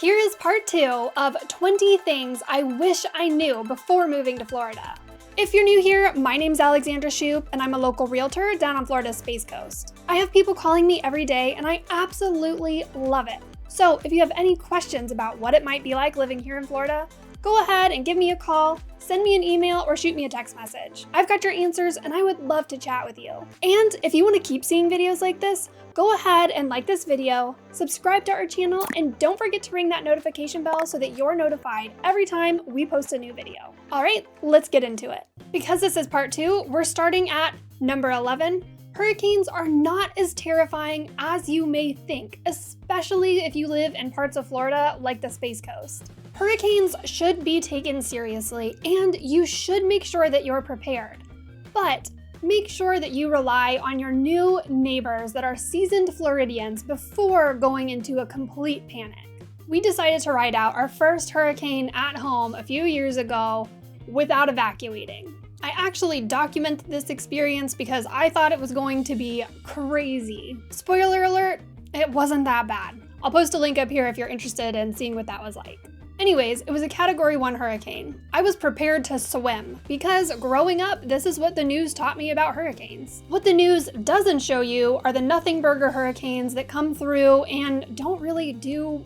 Here is part 2 of 20 things I wish I knew before moving to Florida. If you're new here, my name's Alexandra and I'm a local realtor down on Florida's Space Coast. I have people calling me every day and I absolutely love it. So if you have any questions about what it might be like living here in Florida, go ahead and give me a call, send me an email, or shoot me a text message. I've got your answers and I would love to chat with you. And if you want to keep seeing videos like this, go ahead and like this video, subscribe to our channel, and don't forget to ring that notification bell so that you're notified every time we post a new video. All right, let's get into it. Because this is part 2, we're starting at number 11. Hurricanes are not as terrifying as you may think, especially if you live in parts of Florida like the Space Coast. Hurricanes should be taken seriously, and you should make sure that you're prepared. But make sure that you rely on your new neighbors that are seasoned Floridians before going into a complete panic. We decided to ride out our first hurricane at home a few years ago without evacuating. I actually documented this experience because I thought it was going to be crazy. Spoiler alert, it wasn't that bad. I'll post a link up here if you're interested in seeing what that was like. Anyways, it was a Category 1 hurricane. I was prepared to swim because growing up, this is what the news taught me about hurricanes. What the news doesn't show you are the nothing burger hurricanes that come through and don't really do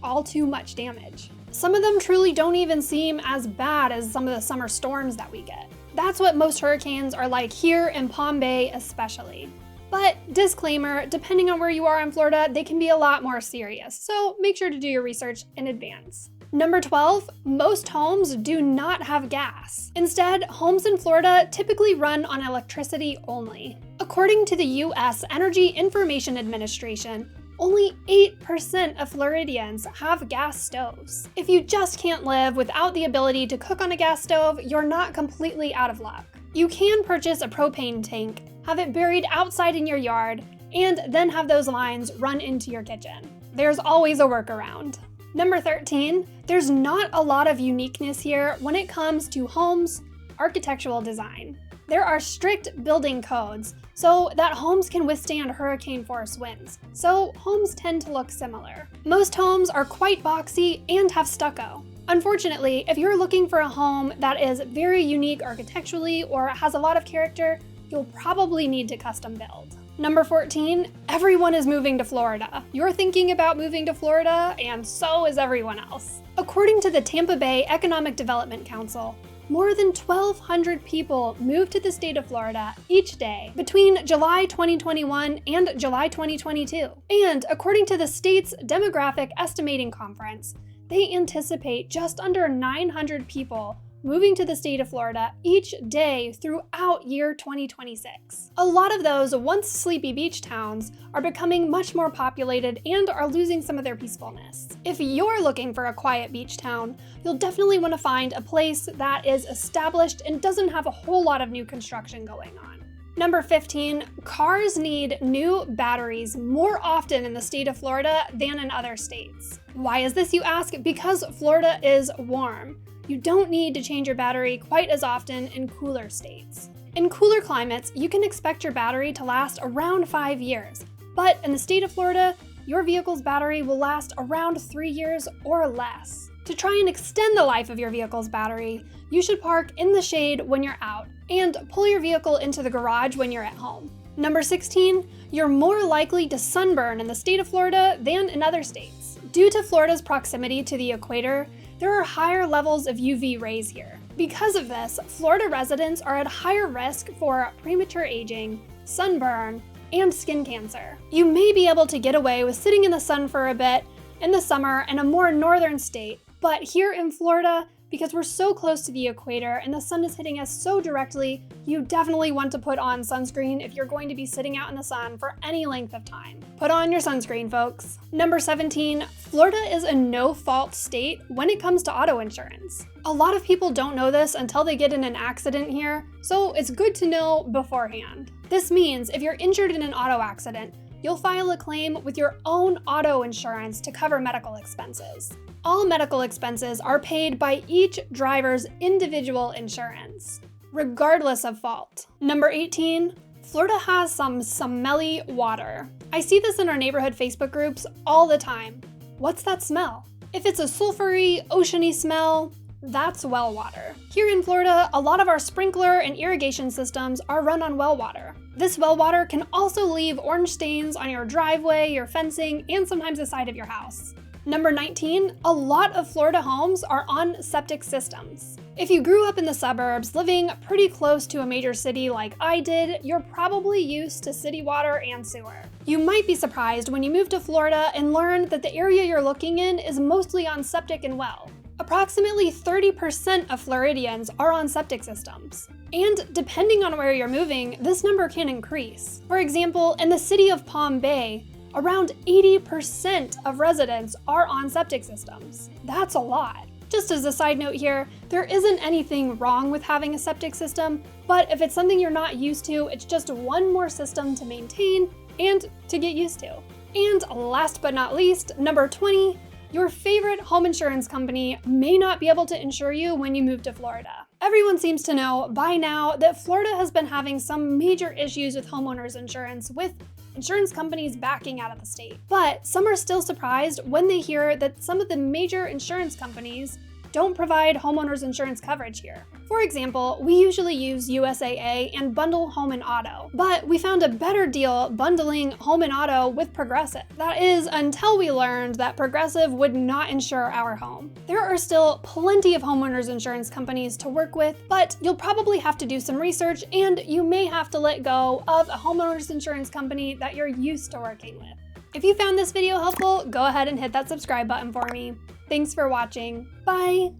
all too much damage. Some of them truly don't even seem as bad as some of the summer storms that we get. That's what most hurricanes are like here in Palm Bay especially. But disclaimer, depending on where you are in Florida, they can be a lot more serious, so make sure to do your research in advance. Number 12, most homes do not have gas. Instead, homes in Florida typically run on electricity only. According to the U.S. Energy Information Administration, only 8% of Floridians have gas stoves. If you just can't live without the ability to cook on a gas stove, you're not completely out of luck. You can purchase a propane tank, have it buried outside in your yard, and then have those lines run into your kitchen. There's always a workaround. Number 13, there's not a lot of uniqueness here when it comes to homes, architectural design. There are strict building codes so that homes can withstand hurricane force winds, so homes tend to look similar. Most homes are quite boxy and have stucco. Unfortunately, if you're looking for a home that is very unique architecturally or has a lot of character, you'll probably need to custom build. Number 14, everyone is moving to Florida. You're thinking about moving to Florida, and so is everyone else. According to the Tampa Bay Economic Development Council, more than 1,200 people moved to the state of Florida each day between July 2021 and July 2022. And according to the state's Demographic Estimating Conference, they anticipate just under 900 people moving to the state of Florida each day throughout year 2026. A lot of those once sleepy beach towns are becoming much more populated and are losing some of their peacefulness. If you're looking for a quiet beach town, you'll definitely want to find a place that is established and doesn't have a whole lot of new construction going on. Number 15, cars need new batteries more often in the state of Florida than in other states. Why is this, you ask? Because Florida is warm. You don't need to change your battery quite as often in cooler states. In cooler climates, you can expect your battery to last around 5 years, but in the state of Florida, your vehicle's battery will last around 3 years or less. To try and extend the life of your vehicle's battery, you should park in the shade when you're out and pull your vehicle into the garage when you're at home. Number 16, you're more likely to sunburn in the state of Florida than in other states. Due to Florida's proximity to the equator, there are higher levels of UV rays here. Because of this, Florida residents are at higher risk for premature aging, sunburn, and skin cancer. You may be able to get away with sitting in the sun for a bit in the summer in a more northern state, but here in Florida, because we're so close to the equator and the sun is hitting us so directly, you definitely want to put on sunscreen if you're going to be sitting out in the sun for any length of time. Put on your sunscreen, folks. Number 17, Florida is a no-fault state when it comes to auto insurance. A lot of people don't know this until they get in an accident here, so it's good to know beforehand. This means if you're injured in an auto accident, you'll file a claim with your own auto insurance to cover medical expenses. All medical expenses are paid by each driver's individual insurance, regardless of fault. Number 18, Florida has some smelly water. I see this in our neighborhood Facebook groups all the time. What's that smell? If it's a sulfury, oceany smell, that's well water. Here in Florida, a lot of our sprinkler and irrigation systems are run on well water. This well water can also leave orange stains on your driveway, your fencing, and sometimes the side of your house. Number 19, a lot of Florida homes are on septic systems. If you grew up in the suburbs, living pretty close to a major city like I did, you're probably used to city water and sewer. You might be surprised when you move to Florida and learn that the area you're looking in is mostly on septic and well. Approximately 30% of Floridians are on septic systems. And depending on where you're moving, this number can increase. For example, in the city of Palm Bay, around 80% of residents are on septic systems. That's a lot. Just as a side note here, there isn't anything wrong with having a septic system, but if it's something you're not used to, it's just one more system to maintain and to get used to. And last but not least, number 20, your favorite home insurance company may not be able to insure you when you move to Florida. Everyone seems to know by now that Florida has been having some major issues with homeowners insurance, with insurance companies backing out of the state. But some are still surprised when they hear that some of the major insurance companies don't provide homeowners insurance coverage here. For example, we usually use USAA and bundle home and auto, but we found a better deal bundling home and auto with Progressive. That is, until we learned that Progressive would not insure our home. There are still plenty of homeowners insurance companies to work with, but you'll probably have to do some research and you may have to let go of a homeowners insurance company that you're used to working with. If you found this video helpful, go ahead and hit that subscribe button for me. Thanks for watching. Bye!